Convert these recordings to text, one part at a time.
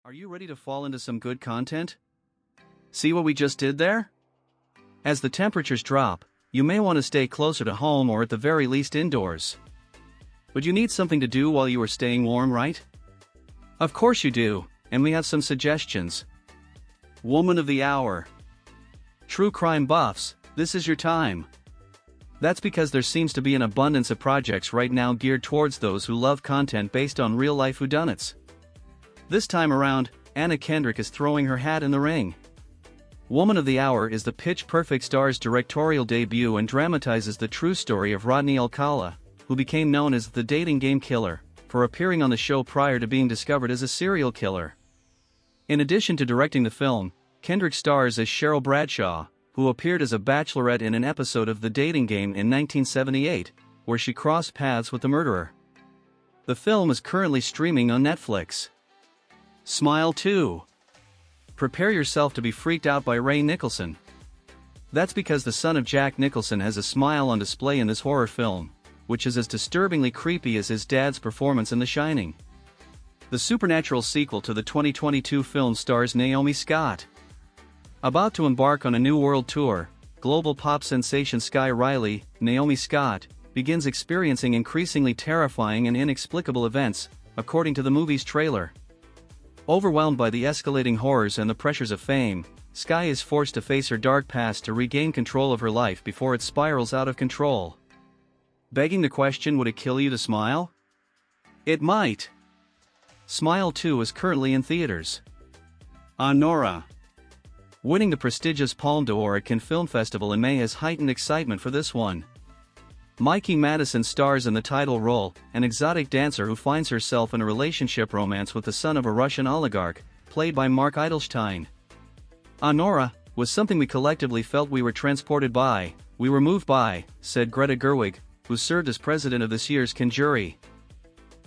Are you ready to fall into some good content? See what we just did there? As the temperatures drop, you may want to stay closer to home or at the very least indoors. But you need something to do while you are staying warm, right? Of course you do, and we have some suggestions. Woman of the Hour. True crime buffs, this is your time. That's because there seems to be an abundance of projects right now geared towards those who love content based on real-life whodunits. This time around, Kendrick is throwing her hat in the ring. Woman of the Hour is the pitch-perfect star's directorial debut and dramatizes the true story of Rodney Alcala, who became known as the dating game killer, for appearing on the show prior to being discovered as a serial killer. In addition to directing the film, Kendrick stars as Cheryl Bradshaw, who appeared as a bachelorette in an episode of The Dating Game in 1978, where she crossed paths with the murderer. The film is currently streaming on Netflix. Smile 2. Prepare yourself to be freaked out by Ray Nicholson. That's because the son of Jack Nicholson has a smile on display in this horror film, which is as disturbingly creepy as his dad's performance in The Shining. The supernatural sequel to the 2022 film stars Naomi Scott. About to embark on a new world tour, global pop sensation Sky Riley, Naomi Scott, begins experiencing increasingly terrifying and inexplicable events, according to the movie's trailer. Overwhelmed by the escalating horrors and the pressures of fame, Sky is forced to face her dark past to regain control of her life before it spirals out of control. Begging the question, would it kill you to smile? It might. Smile 2 is currently in theaters. Anora. Winning the prestigious Palme d'Or at Cannes Film Festival in May has heightened excitement for this one. Mikey Madison stars in the title role, an exotic dancer who finds herself in a relationship romance with the son of a Russian oligarch, played by Mark Eidelstein. Anora was something we collectively felt we were transported by, we were moved by, said Greta Gerwig, who served as president of this year's Cannes jury.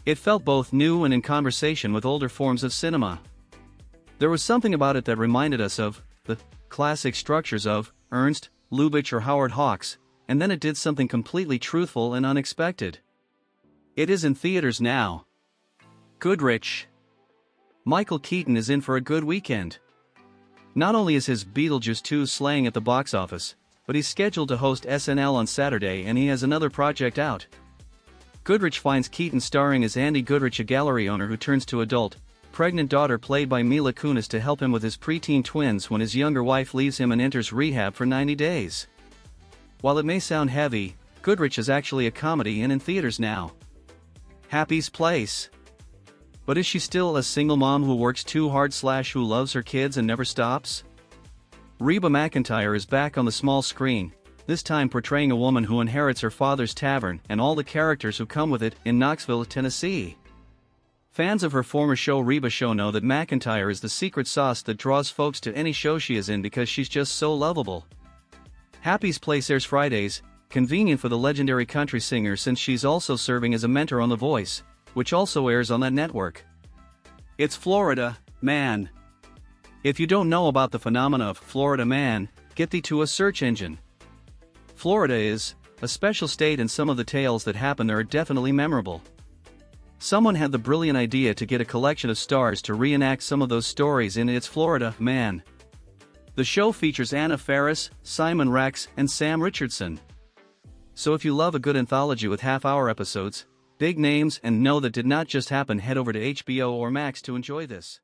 It felt both new and in conversation with older forms of cinema. There was something about it that reminded us of the classic structures of Ernst, Lubitsch or Howard Hawks, and then it did something completely truthful and unexpected. It is in theaters now. Goodrich. Michael Keaton is in for a good weekend. Not only is his Beetlejuice 2 slaying at the box office, but he's scheduled to host SNL on Saturday and he has another project out. Goodrich finds Keaton starring as Andy Goodrich, a gallery owner who turns to adult, pregnant daughter played by Mila Kunis to help him with his preteen twins when his younger wife leaves him and enters rehab for 90 days. While it may sound heavy, Goodrich is actually a comedy and in theaters now. Happy's Place. But is she still a single mom who works too hard / who loves her kids and never stops? Reba McEntire is back on the small screen, this time portraying a woman who inherits her father's tavern and all the characters who come with it in Knoxville, Tennessee. Fans of her former show Reba Show know that McEntire is the secret sauce that draws folks to any show she is in because she's just so lovable. Happy's Place airs Fridays, convenient for the legendary country singer since she's also serving as a mentor on The Voice, which also airs on that network. It's Florida, man. If you don't know about the phenomena of Florida man, get thee to a search engine. Florida is a special state and some of the tales that happen there are definitely memorable. Someone had the brilliant idea to get a collection of stars to reenact some of those stories in It's Florida, Man. The show features Anna Faris, Simon Rex, and Sam Richardson. So if you love a good anthology with half-hour episodes, big names and know that did not just happen, head over to HBO or Max to enjoy this.